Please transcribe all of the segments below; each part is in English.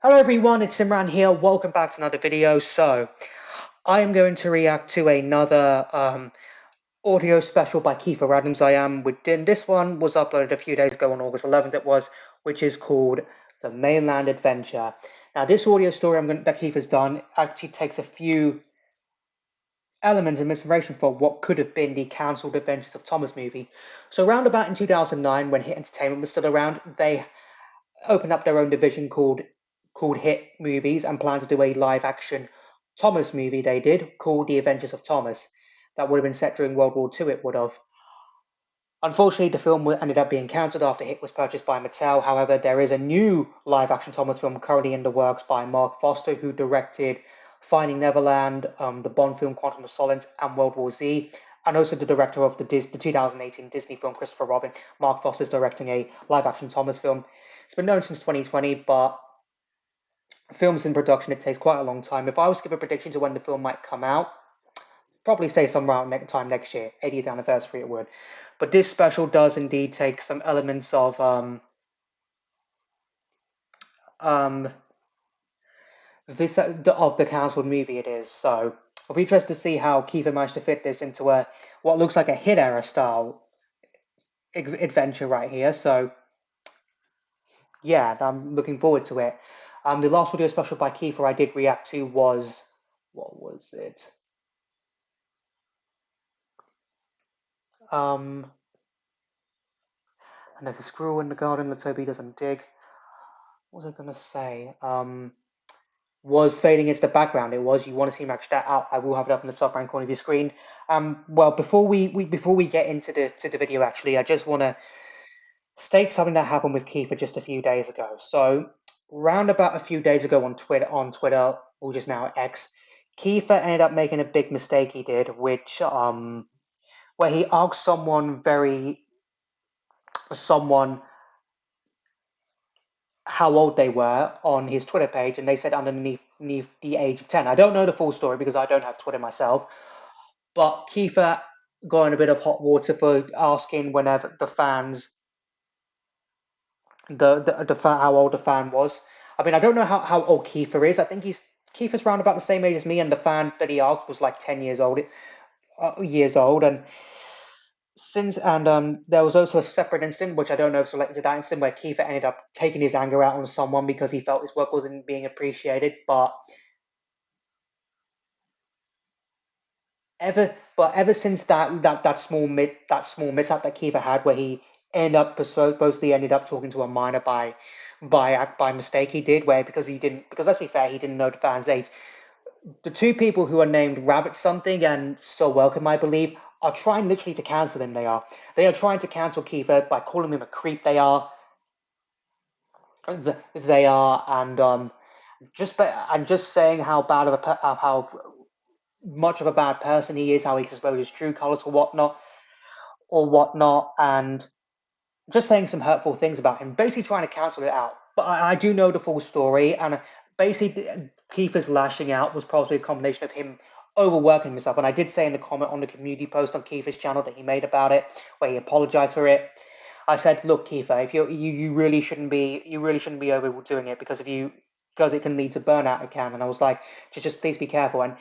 Hello everyone, it's Imran here. Welcome back to another video. I am going to react to another audio special by Kiefer Adams. This one was uploaded a few days ago on August 11th. Which is called The Mainland Adventure. Now, this audio story that Kiefer's done actually takes a few elements of inspiration for what could have been the cancelled Adventures of Thomas movie. So, round about in 2009, when Hit Entertainment was still around, they opened up their own division called Hit Movies and planned to do a live action Thomas movie. They did called The Adventures of Thomas. That would have been set during World War II. It would have. Unfortunately, the film ended up being cancelled after Hit was purchased by Mattel. However, there is a new live action Thomas film currently in the works by Mark Foster, who directed Finding Neverland, the Bond film Quantum of Solace, and World War Z, and also the director of the 2018 Disney film Christopher Robin. Mark Foster is directing a live action Thomas film. It's been known since 2020, but films in production, it takes quite a long time. If I was to give a prediction to when the film might come out, probably say somewhere around next year, 80th anniversary it would. But this special does indeed take some elements um of the cancelled movie. It is so. I'll be interested to see how Kiefer managed to fit this into a what looks like a Hit era style adventure right here. So yeah, I'm looking forward to it. The last audio special by Kiefer I did react to was what was it? Um, and there's a squirrel in the garden that Toby doesn't dig. What was I gonna say? Was fading into the background. It was. You want to see match that out? I will have it up in the top right corner of your screen. Well, before we get into the video, actually, I just want to state something that happened with Kiefer just a few days ago. So, round about a few days ago on Twitter, or just now X, Kiefer ended up making a big mistake. He did, which where he asked someone how old they were on his Twitter page, and they said underneath the age of 10. I don't know the full story because I don't have Twitter myself, but Kiefer got in a bit of hot water for asking whenever the fans, how old the fan was. I mean, I don't know how old Kiefer is. I think Kiefer's around about the same age as me, and the fan that he asked was like 10 years old, and there was also a separate incident, which I don't know if it's related to that incident, where Kiefer ended up taking his anger out on someone because he felt his work wasn't being appreciated. Ever since that small mishap that Kiefer had, where he supposedly ended up talking to a minor by mistake, he did, where because let's be fair, he didn't know the fan's age. The two people who are named Rabbit something and So Welcome, I believe, are trying literally to cancel him. They are trying to cancel Kiefer by calling him a creep. They are, and just saying how bad of how much of a bad person he is, how he exposed his true colors or whatnot, and just saying some hurtful things about him, basically trying to cancel it out. But I do know the full story, and basically Kiefer's lashing out was probably a combination of him overworking himself. And I did say in the comment on the community post on Kiefer's channel that he made about it, where he apologized for it. I said, look, Kiefer, if you really shouldn't be overdoing it because it can lead to burnout. It can, and I was like, just please be careful. And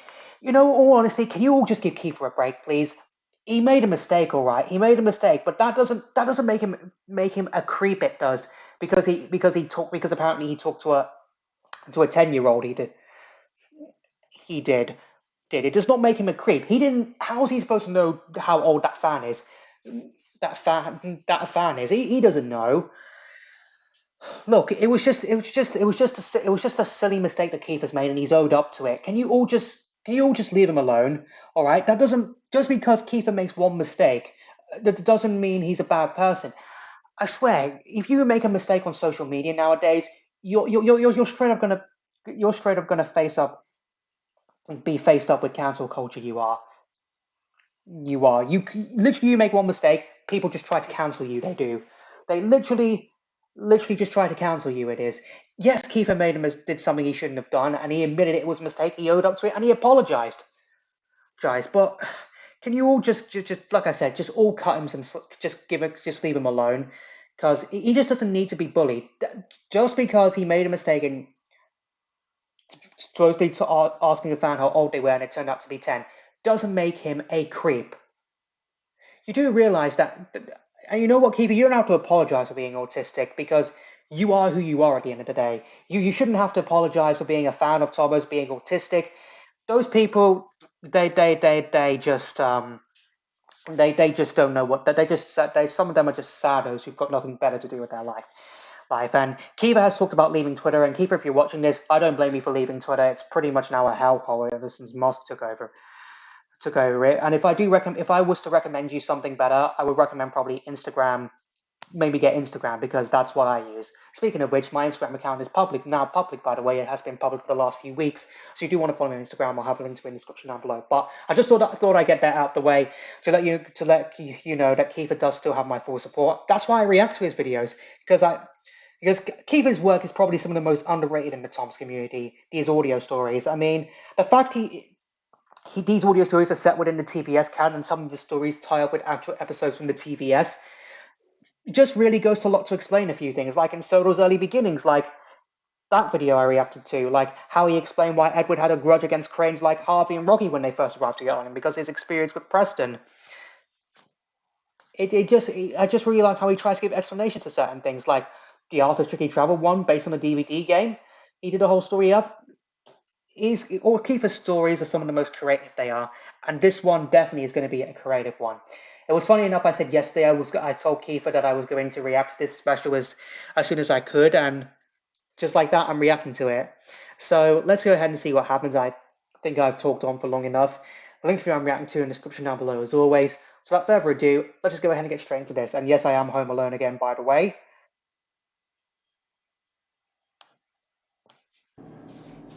all honesty, can you all just give Kiefer a break, please? He made a mistake, all right. He made a mistake, but that doesn't make him a creep. It does because apparently he talked to a 10-year-old. He did. It does not make him a creep. He didn't. How is he supposed to know how old that fan is? That fan is. He doesn't know. Look, it was just a silly mistake that Keith has made, and he's owed up to it. Can you all just leave him alone? All right. That doesn't just because Kiefer makes one mistake, that doesn't mean he's a bad person. I swear, if you make a mistake on social media nowadays, you're straight up gonna be faced up with cancel culture. You make one mistake, people just try to cancel you. They do. They literally just try to cancel you. It is. Yes, Kiefer did something he shouldn't have done, and he admitted it was a mistake. He owed up to it, and he apologized. But can you all just like I said, just all cut him just leave him alone, because he just doesn't need to be bullied. Just because he made a mistake and supposedly asking a fan how old they were, and it turned out to be 10, doesn't make him a creep. You do realize that, and you know what, Kiva, you don't have to apologize for being autistic because you are who you are at the end of the day. You shouldn't have to apologize for being a fan of Thomas, being autistic. Those people, they just they just don't know what they some of them are just saddos who've got nothing better to do with their life. And Kiva has talked about leaving Twitter, and Kiva, if you're watching this, I don't blame you for leaving Twitter. It's pretty much now a hellhole ever since Musk took over it. And if I was to recommend you something better, I would recommend probably Instagram. Maybe get Instagram because that's what I use. Speaking of which, my Instagram account is public by the way. It has been public for the last few weeks. So if you do want to follow me on Instagram, I'll have a link to it in the description down below. But I just thought I'd get that out the way to let you know that Kiefer does still have my full support. That's why I react to his videos because Kiefer's work is probably some of the most underrated in the Toms community. These audio stories. I mean, the fact these audio stories are set within the TVS canon, and some of the stories tie up with actual episodes from the TVS. It just really goes to a lot to explain a few things, like in Sodo's early beginnings, like that video I reacted to, like how he explained why Edward had a grudge against cranes like Harvey and Rocky when they first arrived together, and because his experience with Preston. I just really like how he tries to give explanations to certain things, like the Arthur's Tricky Travel one based on the DVD game. He did a whole story of. All Kiefer's stories are some of the most creative they are, and this one definitely is going to be a creative one. It was funny enough. I said yesterday I told Kiefer that I was going to react to this special as soon as I could, and just like that, I'm reacting to it. So let's go ahead and see what happens. I think I've talked on for long enough. The link for I'm reacting to in the description down below as always. So without further ado, let's just go ahead and get straight into this. And yes, I am home alone again, by the way.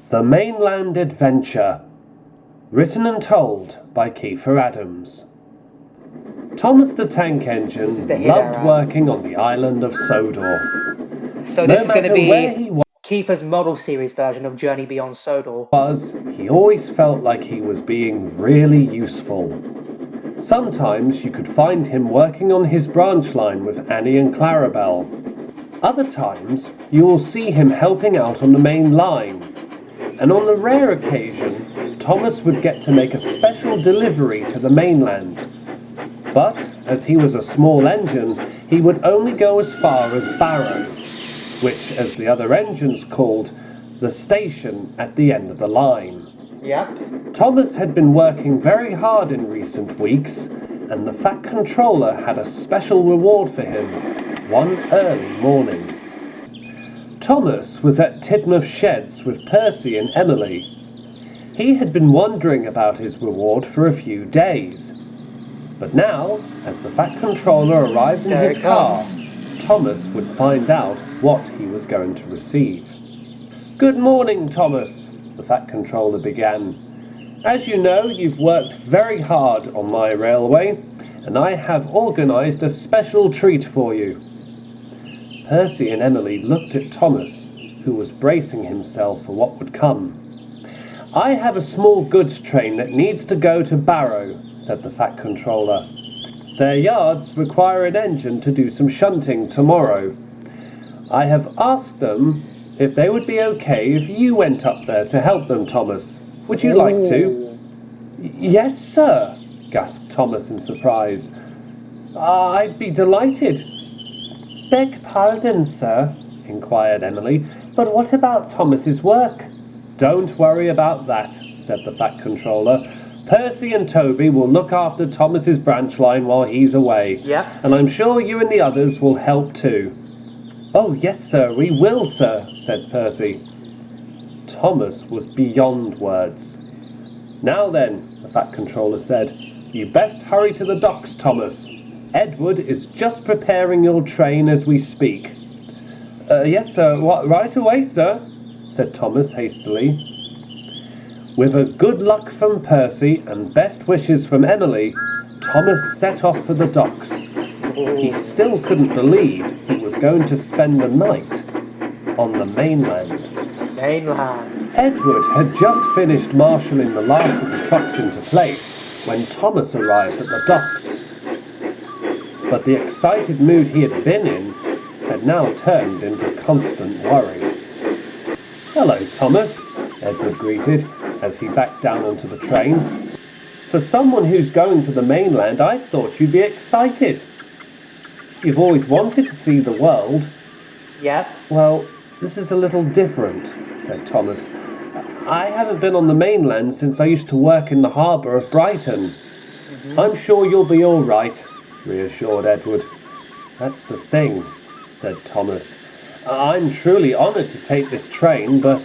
The Mainland Adventure, written and told by Kiefer Adams. Thomas the Tank Engine loved working on the island of Sodor. So this is going to be Kiefer's model series version of Journey Beyond Sodor. He always felt like he was being really useful. Sometimes you could find him working on his branch line with Annie and Clarabelle. Other times you will see him helping out on the main line. And on the rare occasion, Thomas would get to make a special delivery to the mainland. But, as he was a small engine, he would only go as far as Barrow, which, as the other engines called, the station at the end of the line. Yep. Thomas had been working very hard in recent weeks, and the Fat Controller had a special reward for him one early morning. Thomas was at Tidmouth Sheds with Percy and Emily. He had been wondering about his reward for a few days. But now, as the Fat Controller arrived in his car, Thomas would find out what he was going to receive. "Good morning, Thomas," the Fat Controller began. "As you know, you've worked very hard on my railway, and I have organised a special treat for you." Percy and Emily looked at Thomas, who was bracing himself for what would come. "I have a small goods train that needs to go to Barrow," said the Fat Controller. "Their yards require an engine to do some shunting tomorrow. I have asked them if they would be okay if you went up there to help them, Thomas. Would you like to?" "Yes, sir," gasped Thomas in surprise. "I'd be delighted." "Beg pardon, sir," inquired Emily, "but what about Thomas's work?" "Don't worry about that," said the Fat Controller. "Percy and Toby will look after Thomas's branch line while he's away. Yeah. And I'm sure you and the others will help too." "Oh, yes, sir, we will, sir," said Percy. Thomas was beyond words. "Now then," the Fat Controller said, "you best hurry to the docks, Thomas. Edward is just preparing your train as we speak." Yes, sir, right away, sir," said Thomas hastily. With a good luck from Percy and best wishes from Emily, Thomas set off for the docks. He still couldn't believe he was going to spend the night on the mainland. Edward had just finished marshalling the last of the trucks into place when Thomas arrived at the docks. But the excited mood he had been in had now turned into constant worry. "Hello, Thomas. Edward greeted as he backed down onto the train. For someone who's going to the mainland, I thought you'd be excited. You've always wanted to see the world. Yep. Well, this is a little different, said Thomas. I haven't been on the mainland since I used to work in the harbour of Brighton. I'm sure you'll be all right, reassured Edward. That's the thing, said Thomas. I'm truly honoured to take this train, but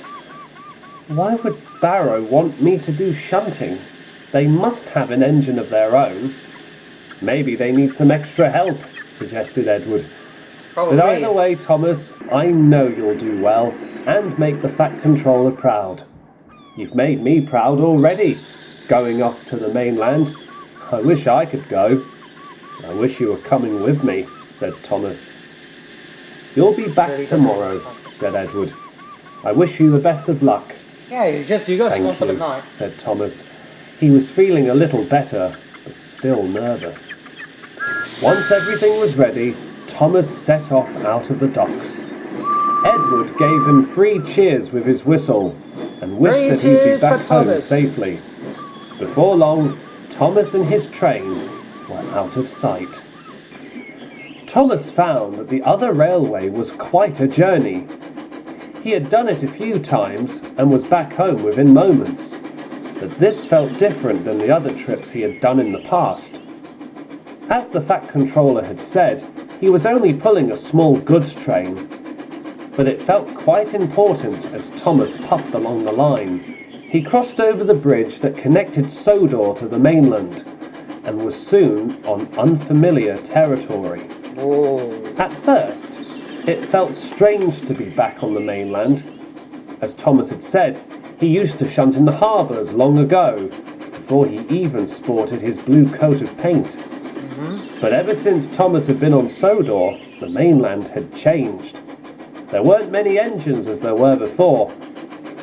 why would Barrow want me to do shunting? They must have an engine of their own. Maybe they need some extra help, suggested Edward. Probably. But either way, Thomas, I know you'll do well and make the Fat Controller proud. You've made me proud already, going off to the mainland. I wish I could go. I wish you were coming with me, said Thomas. You'll be back Really tomorrow, said Edward. I wish you the best of luck. Yeah, you got Thank one for the you, night. said Thomas. He was feeling a little better, but still nervous. Once everything was ready, Thomas set off out of the docks. Edward gave him 3 cheers with his whistle and wished that he'd be back home safely. Before long, Thomas and his train were out of sight. Thomas found that the other railway was quite a journey. He had done it a few times and was back home within moments, but this felt different than the other trips he had done in the past. As the Fat Controller had said, he was only pulling a small goods train, but it felt quite important as Thomas puffed along the line. He crossed over the bridge that connected Sodor to the mainland and was soon on unfamiliar territory. Whoa. At first, it felt strange to be back on the mainland. As Thomas had said, he used to shunt in the harbours long ago, before he even sported his blue coat of paint. But ever since Thomas had been on Sodor, the mainland had changed. There weren't many engines as there were before,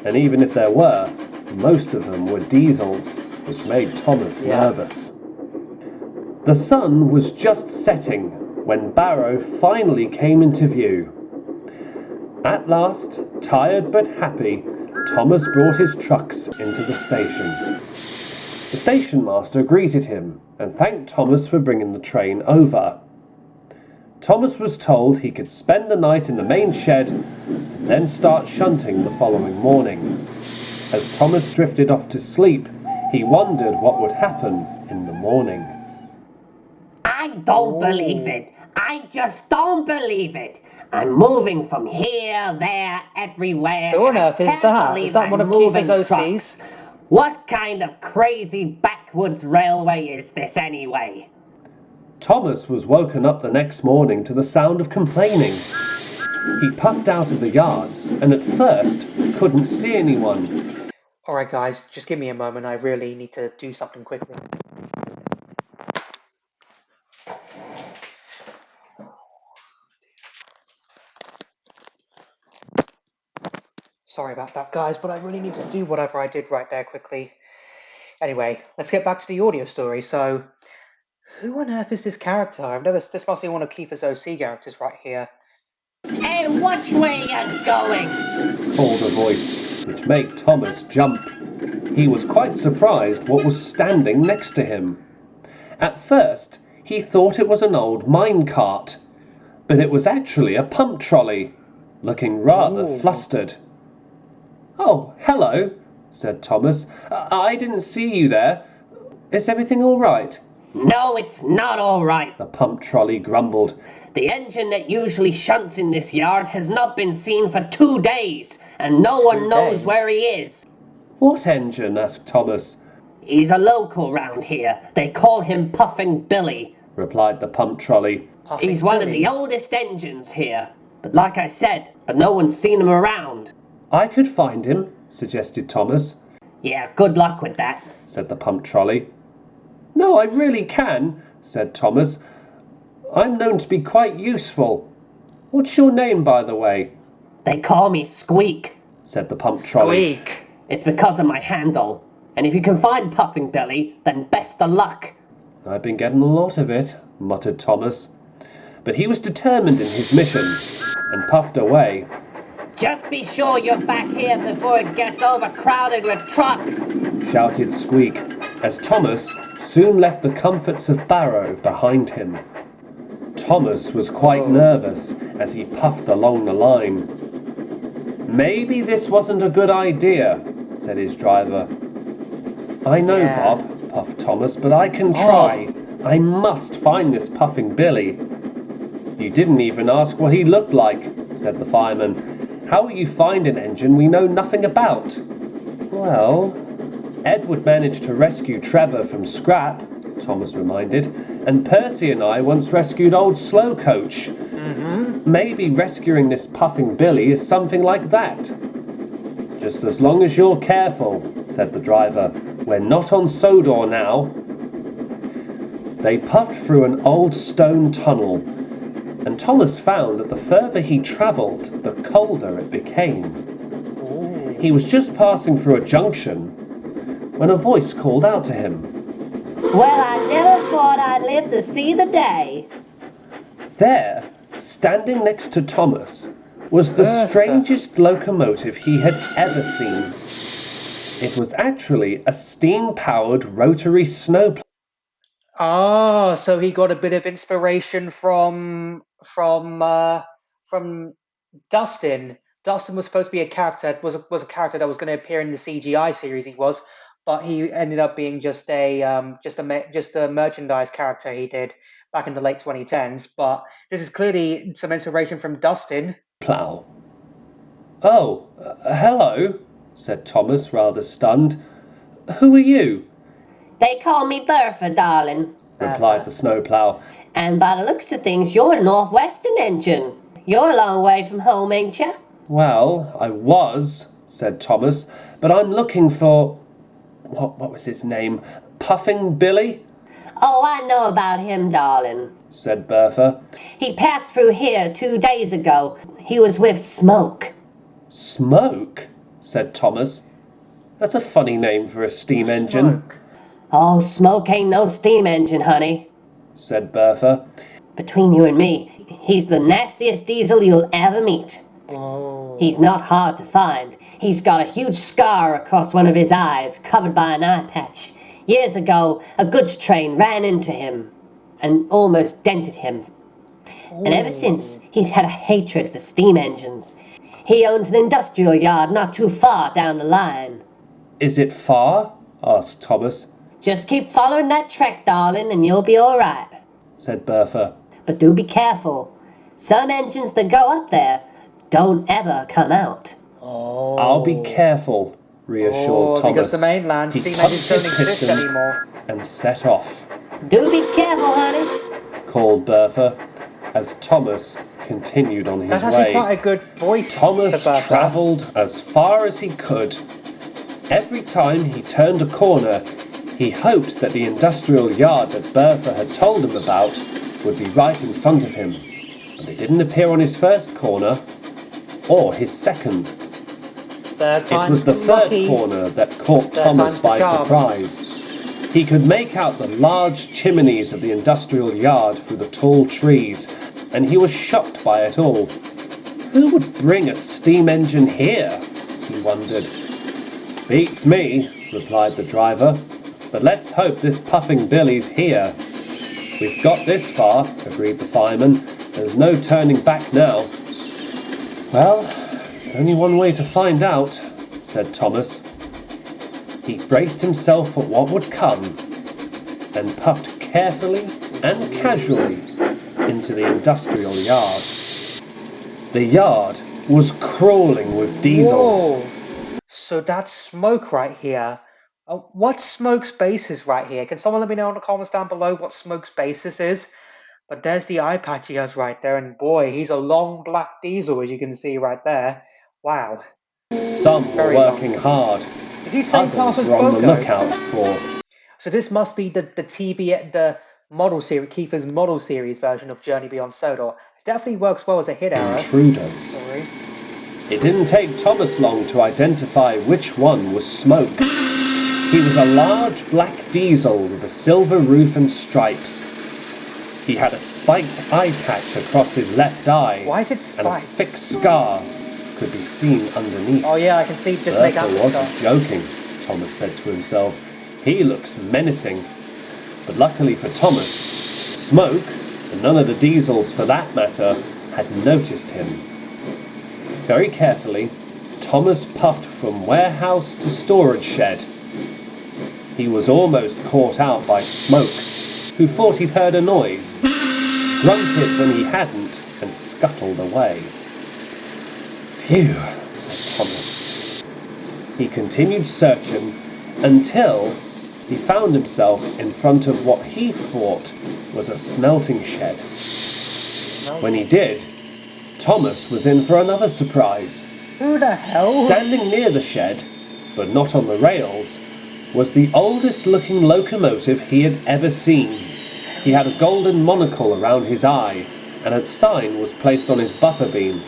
and even if there were, most of them were diesels, which made Thomas nervous. The sun was just setting when Barrow finally came into view. At last, tired but happy, Thomas brought his trucks into the station. The station master greeted him and thanked Thomas for bringing the train over. Thomas was told he could spend the night in the main shed and then start shunting the following morning. As Thomas drifted off to sleep, he wondered what would happen in the morning. I don't believe it. I just don't believe it. I'm moving from here, there, everywhere. Who on earth is that? Is that one of Kiefer's OCs? What kind of crazy backwoods railway is this anyway? Thomas was woken up the next morning to the sound of complaining. He puffed out of the yards and at first couldn't see anyone. Alright guys, just give me a moment, I really need to do something quickly. Sorry about that guys, but I really need to do whatever I did right there quickly. Anyway, let's get back to the audio story. So, who on earth is this character? This must be one of Kiefer's OC characters right here. Hey, which way you going? Called a voice, which made Thomas jump. He was quite surprised what was standing next to him. At first, he thought it was an old mine cart, but it was actually a pump trolley, looking rather flustered. "Oh, hello," said Thomas. I didn't see you there. Is everything all right?" No, it's not all right. The pump trolley grumbled. The engine that usually shunts in this yard has not been seen for 2 days, and no one knows where he is. "What engine?" asked Thomas. He's a local round here. They call him Puffin' Billy, replied the pump trolley. He's one of the oldest engines here. But like I said, no one's seen him around. "I could find him," suggested Thomas. Yeah, good luck with that, said the pump trolley. "No, I really can," said Thomas. "I'm known to be quite useful. What's your name, by the way?" They call me Squeak, said the pump trolley. Squeak. It's because of my handle. And if you can find Puffin' Billy, then best of luck. "I've been getting a lot of it," muttered Thomas. But he was determined in his mission, and puffed away. Just be sure you're back here before it gets overcrowded with trucks. Shouted Squeak, as Thomas soon left the comforts of Barrow behind him. Thomas was quite nervous as he puffed along the line. Maybe this wasn't a good idea, said his driver. I know, Yeah. Bob, puffed Thomas, but I can try. I must find this puffing Billy. You didn't even ask what he looked like, said the fireman. How will you find an engine we know nothing about? Well, Edward managed to rescue Trevor from scrap, Thomas reminded, and Percy and I once rescued old Slowcoach. Maybe rescuing this puffing Billy is something like that. Just as long as you're careful, said the driver. We're not on Sodor now. They puffed through an old stone tunnel, and Thomas found that the further he travelled, the colder it became. He was just passing through a junction when a voice called out to him. Well, I never thought I'd live to see the day. There, standing next to Thomas, was the strangest locomotive he had ever seen. It was actually a steam-powered rotary snowplow. Ah, so he got a bit of inspiration from Dustin. Dustin was supposed to be a character. Was a character that was going to appear in the CGI series. He was, but he ended up being just a merchandise character he did back in the late 2010s. But this is clearly some inspiration from Dustin. Plow. Oh, hello, said Thomas, rather stunned. Who are you? They call me Bertha, darling, replied the snowplow. And by the looks of things, you're a Northwestern engine. You're a long way from home, ain't you? Well, I was, said Thomas, but I'm looking for... What was his name? Puffing Billy? Oh, I know about him, darling, said Bertha. He passed through here 2 days ago. He was with Smoke. Smoke? Said Thomas. That's a funny name for a steam engine. Oh, Smoke ain't no steam engine, honey, said Bertha. Between you and me, he's the nastiest diesel you'll ever meet. Oh. He's not hard to find. He's got a huge scar across one of his eyes, covered by an eye patch. Years ago, a goods train ran into him and almost dented him. And ever since, he's had a hatred for steam engines. He owns an industrial yard not too far down the line. Is it far? Asked Thomas. Just keep following that track, darling, and you'll be all right, said Bertha. But do be careful. Some engines that go up there don't ever come out. Oh. I'll be careful, reassured Thomas. Because the mainland steam engines don't exist anymore. And set off. Do be careful, honey, called Bertha, as Thomas continued on his way. That's actually quite a good voice. Thomas travelled as far as he could. Every time he turned a corner, he hoped that the industrial yard that Bertha had told him about would be right in front of him, but it didn't appear on his first corner, or his second. It was the third corner that caught Thomas by surprise. He could make out the large chimneys of the industrial yard through the tall trees, and he was shocked by it all. Who would bring a steam engine here? He wondered. Beats me, replied the driver, but let's hope this puffing Billy's here. We've got this far, agreed the fireman. There's no turning back now. Well, there's only one way to find out, said Thomas. He braced himself for what would come and puffed carefully and casually into the industrial yard. The yard was crawling with diesels. Whoa. So that's Smoke right here. What's Smoke's basis right here? Can someone let me know in the comments down below what Smoke's basis is? But there's the eye patch he has right there, and boy, he's a long black diesel, as you can see right there. Wow. Some were working hard. Is he same class as Others were on the Boko? lookout for. So this must be the model series, Kiefer's model series version of Journey Beyond Sodor. It definitely works well as a hit arrow. Intruders. Sorry. It didn't take Thomas long to identify which one was Smoke. He was a large black diesel with a silver roof and stripes. He had a spiked eye patch across his left eye. Why is it and a spiked? thick scar could be seen underneath. Oh yeah, I can see just make out Bertha the wasn't stuff. joking, Thomas said to himself. He looks menacing. But luckily for Thomas, Smoke, and none of the diesels for that matter, had noticed him. Very carefully, Thomas puffed from warehouse to storage shed. He was almost caught out by Smoke, who thought he'd heard a noise, grunted when he hadn't, and scuttled away. Phew, said Thomas. He continued searching until he found himself in front of what he thought was a smelting shed. When he did, Thomas was in for another surprise. Who the hell? Standing near the shed, but not on the rails, was the oldest looking locomotive he had ever seen. He had a golden monocle around his eye, and a sign was placed on his buffer beam.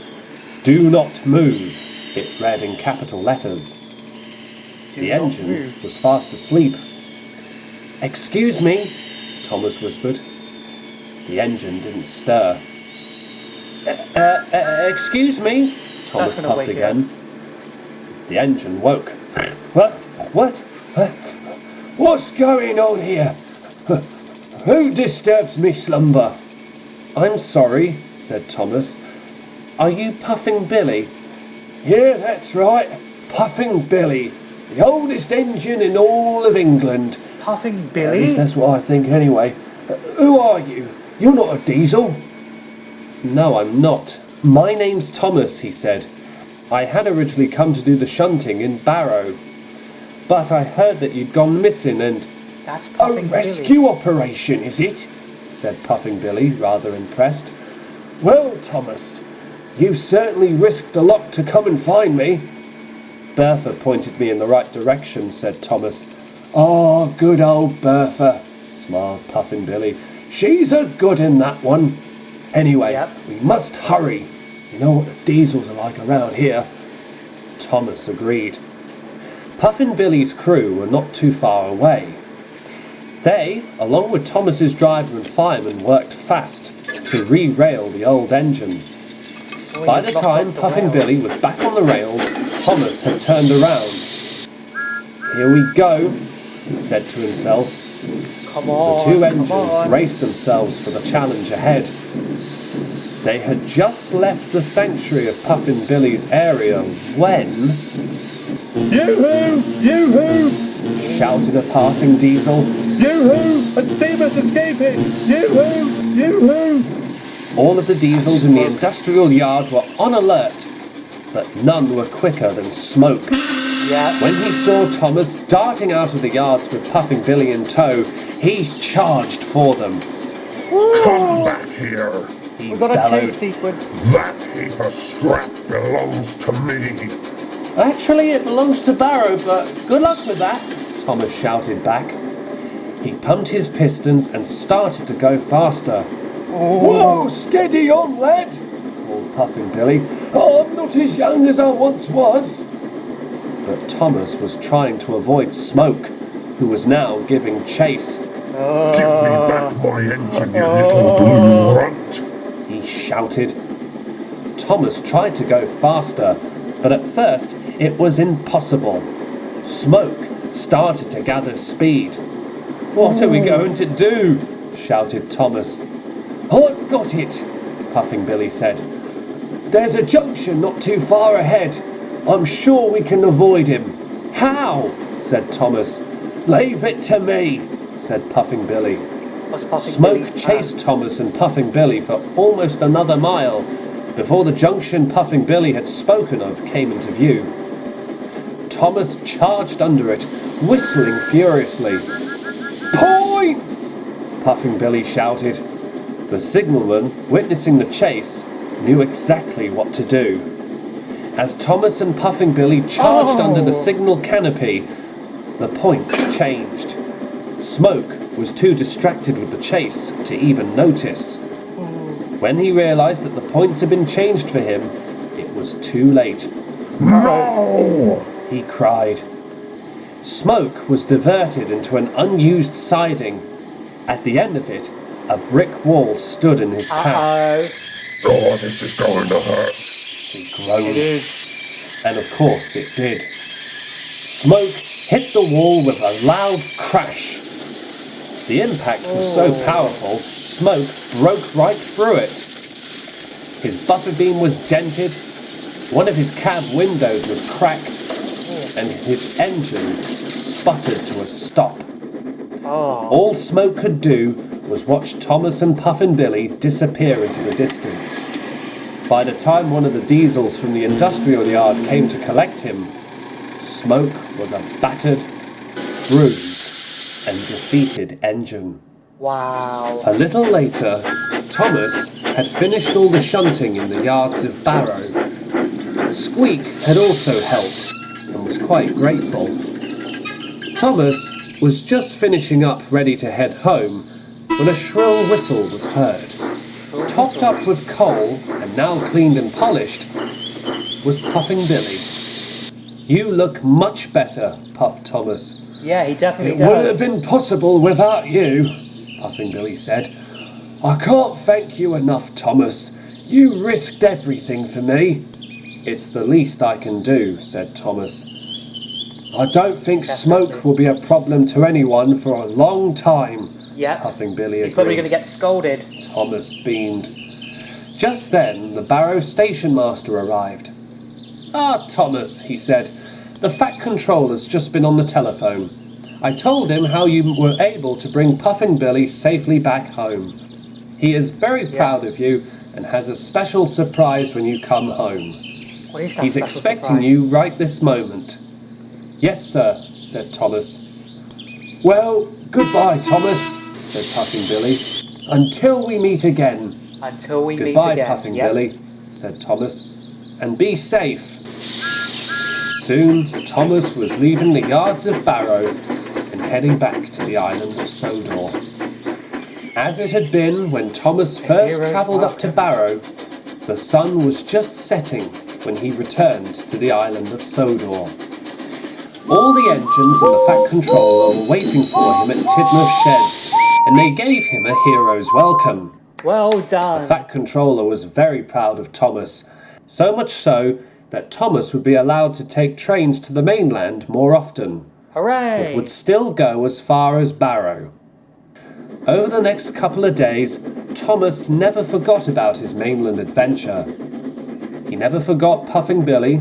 "Do not move," it read in capital letters. The engine was fast asleep. "Excuse me," Thomas whispered. The engine didn't stir. Excuse me," Thomas puffed again. The engine woke. What? What's going on here? Who disturbs me slumber?" "I'm sorry," said Thomas. "Are you Puffing Billy?" "Yeah, that's right. Puffing Billy. The oldest engine in all of England." Puffing At Billy? least that's what I think anyway. Who are you? You're not a diesel." "No, I'm not. My name's Thomas," he said. "I had originally come to do the shunting in Barrow, but I heard that you'd gone missing and—" That's "A Puffing rescue operation, is it?" said Puffing Billy, rather impressed. "Well, Thomas, you've certainly risked a lot to come and find me." "Bertha pointed me in the right direction," said Thomas. "Oh, good old Bertha," smiled Puffing Billy. "She's a good in that one. Anyway, Yep. we must hurry. You know what the diesels are like around here." Thomas agreed. Puffin Billy's crew were not too far away. They, along with Thomas's driver and fireman, worked fast to re-rail the old engine. By the time Puffin Billy was back on the rails, Thomas had turned around. "Here we go," he said to himself. Come on, The two come engines on. braced themselves for the challenge ahead. They had just left the sanctuary of Puffin Billy's area when... "Yoo-hoo! Yoo-hoo! shouted a passing diesel. Yoo-hoo! A steamer's escaping! Yoo-hoo! Yoo-hoo!" All of the diesels in the industrial yard were on alert, but none were quicker than Smoke. Yeah. When he saw Thomas darting out of the yards with Puffing Billy in tow, he charged for them. Come back here. He We've got a chase bellowed. sequence. That heap of scrap belongs to me. "Actually, it belongs to Barrow, but good luck with that," Thomas shouted back. He pumped his pistons and started to go faster. "Whoa, steady on, lad," called Puffing Billy. "I'm not as young as I once was." But Thomas was trying to avoid Smoke, who was now giving chase. Give me back my engine, you little blue runt. He shouted. Thomas tried to go faster, but at first it was impossible. Smoke started to gather speed. "What are we going to do?" shouted Thomas. "I've got it," Puffing Billy said. "There's a junction not too far ahead. I'm sure we can avoid him." "How?" said Thomas. "Leave it to me," said Puffing Billy. What's Puffing Smoke Billy's chased Thomas and Puffing Billy for almost another mile before the junction Puffing Billy had spoken of came into view. Thomas charged under it, whistling furiously. "Points!" Puffing Billy shouted. The signalman, witnessing the chase, knew exactly what to do. As Thomas and Puffing Billy charged under the signal canopy, the points changed. Smoke was too distracted with the chase to even notice. When he realized that the points had been changed for him, it was too late. No! He cried. Smoke was diverted into an unused siding. At the end of it, a brick wall stood in his path. Uh-oh. Oh, this is going to hurt. he groaned. It is. And of course it did. Smoke hit the wall with a loud crash. The impact was so powerful, smoke broke right through it. His buffer beam was dented, one of his cab windows was cracked, and his engine sputtered to a stop. All Smoke could do was watch Thomas and Puffin Billy disappear into the distance. By the time one of the diesels from the industrial yard came to collect him, Smoke was a battered, bruised, and defeated engine. Wow. A little later, Thomas had finished all the shunting in the yards of Barrow. Squeak had also helped and was quite grateful. Thomas was just finishing up ready to head home when a shrill whistle was heard. Topped up with coal and now cleaned and polished was Puffing Billy. "You look much better," puffed Thomas. Yeah, he definitely "It does. wouldn't have been possible without you," Puffing Billy said. "I can't thank you enough, Thomas. You risked everything for me." "It's the least I can do," said Thomas. "I don't think smoke will be a problem to anyone for a long time," Yeah. Puffing Billy agreed. He's probably going to get scolded. Thomas beamed. Just then, the Barrow station master arrived. "Ah, Thomas," he said, "the Fat Controller's just been on the telephone. I told him how you were able to bring Puffin Billy safely back home. He is very proud of you and has a special surprise when you come home. What is that He's special expecting surprise? you right this moment." "Yes, sir," said Thomas. "Well, goodbye, Thomas," said Puffin Billy. "Until we meet again." Until we meet "Goodbye, again. Puffin Yep. Billy," said Thomas. "And be safe." Soon, Thomas was leaving the yards of Barrow and heading back to the island of Sodor. As it had been when Thomas first travelled up to Barrow, the sun was just setting when he returned to the island of Sodor. All the engines and the Fat Controller were waiting for him at Tidmouth Sheds, and they gave him a hero's welcome. Well The done. Fat Controller was very proud of Thomas, so much so that Thomas would be allowed to take trains to the mainland more often, but Hooray. would still go as far as Barrow. Over the next couple of days, Thomas never forgot about his mainland adventure. He never forgot Puffing Billy,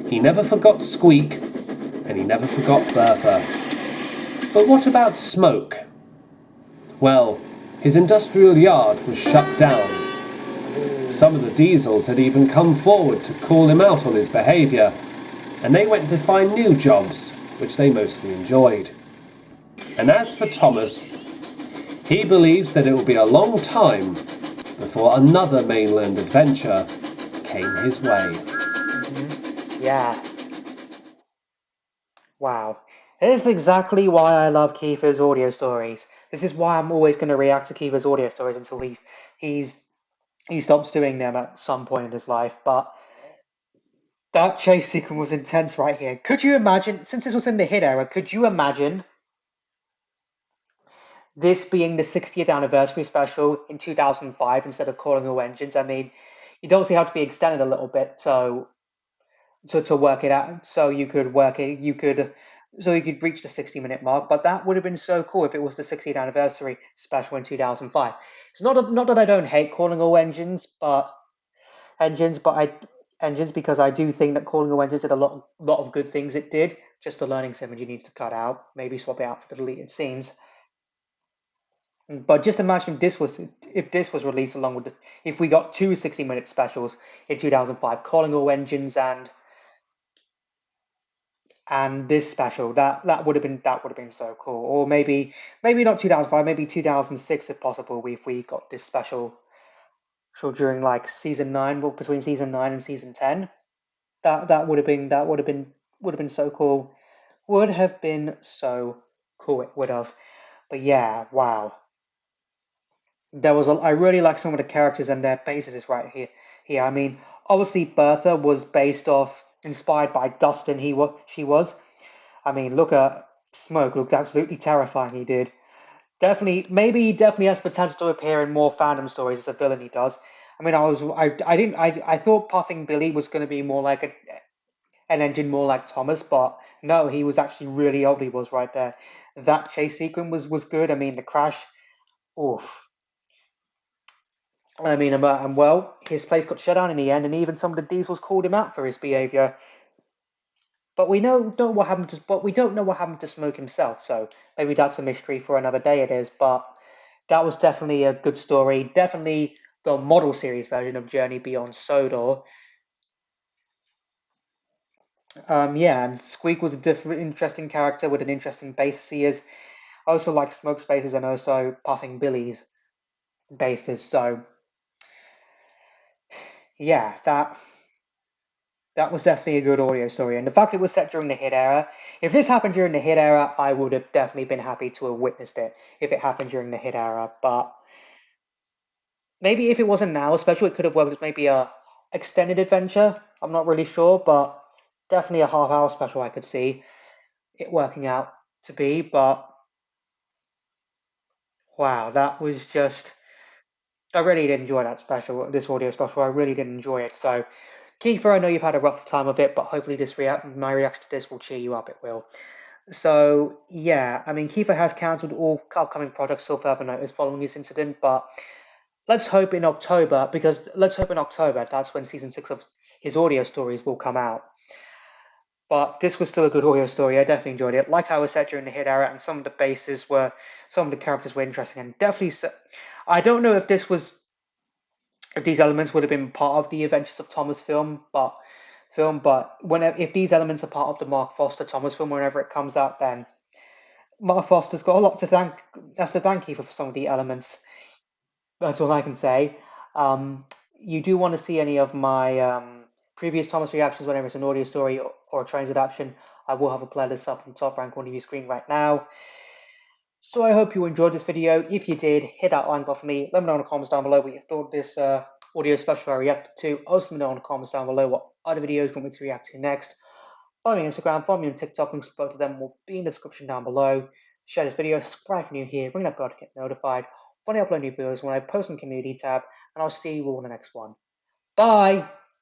he never forgot Squeak, and he never forgot Bertha. But what about Smoke? Well, his industrial yard was shut down. Some of the diesels had even come forward to call him out on his behaviour, and they went to find new jobs, which they mostly enjoyed. And as for Thomas, he believes that it will be a long time before another mainland adventure came his way. Yeah. Wow. This is exactly why I love Kiefer's audio stories. This is why I'm always going to react to Kiefer's audio stories until he stops doing them at some point in his life. But that chase sequence was intense right here. Could you imagine, since this was in the hit era, could you imagine this being the 60th anniversary special in 2005 instead of Calling All Engines? I mean, you'd obviously have to be extended a little bit to work it out, so you could reach the 60-minute mark. But that would have been so cool if it was the 60th anniversary special in 2005. It's not that I don't hate Calling All Engines, but because I do think that Calling All Engines did a lot of good things. It did. Just the learning segment you need to cut out, maybe swap it out for the deleted scenes. But just imagine if this was released along with if we got two 60-minute specials in 2005, Calling All Engines and this special. That would have been so cool. Or maybe not 2005, maybe 2006 if possible. If we got this special during like season 9, well, between season 9 and season 10, that would have been so cool. Would have been so cool. It would have. But yeah, wow. I really like some of the characters and their bases right here. I mean, obviously Bertha was inspired by Dustin. She was. I mean, look at Smoke. Looked absolutely terrifying. He did. Definitely has potential to appear in more fandom stories as a villain. He does. I mean, I thought Puffing Billy was going to be more like an engine more like Thomas, but no, he was actually really old. He was right there. That chase sequence was good. I mean, the crash, oof. I mean, and well, his place got shut down in the end, and even some of the diesels called him out for his behaviour. But we don't know what happened to Smoke himself. So maybe that's a mystery for another day. It is, but that was definitely a good story. Definitely the model series version of Journey Beyond Sodor. Yeah, and Squeak was a different, interesting character with an interesting basis. He is. I also like Smoke's bases and also Puffing Billy's bases. So yeah, that was definitely a good audio story. And the fact it was set during the hit era, if this happened during the hit era, I would have definitely been happy to have witnessed it if it happened during the hit era. But maybe if it wasn't now, especially it could have worked as maybe a extended adventure. I'm not really sure, but definitely a half-hour special I could see it working out to be. But wow, that was just. I really did enjoy this audio special. I really did enjoy it. So, Kiefer, I know you've had a rough time of it, but hopefully my reaction to this will cheer you up. It will. So, yeah, I mean, Kiefer has cancelled all upcoming projects till further notice following this incident, but let's hope in October, that's when season 6 of his audio stories will come out. But this was still a good audio story. I definitely enjoyed it. Like I was said during the hit era, and some of the characters were interesting, and definitely. I don't know if these elements would have been part of the Adventures of Thomas but if these elements are part of the Mark Foster Thomas film, whenever it comes out, then Mark Foster's got a lot to thank. That's to thank you for some of the elements. That's all I can say. You do want to see any of my previous Thomas reactions whenever it's an audio story or a Trains adaptation, I will have a playlist up on the top right corner of your screen right now. So I hope you enjoyed this video. If you did, hit that like button for me. Let me know in the comments down below what you thought this audio special I reacted to. Also let me know in the comments down below what other videos you want me to react to next. Follow me on Instagram, follow me on TikTok, links to both of them will be in the description down below. Share this video, subscribe if you're new here, ring that bell to get notified when I upload new videos, when I post on the community tab, and I'll see you all in the next one. Bye!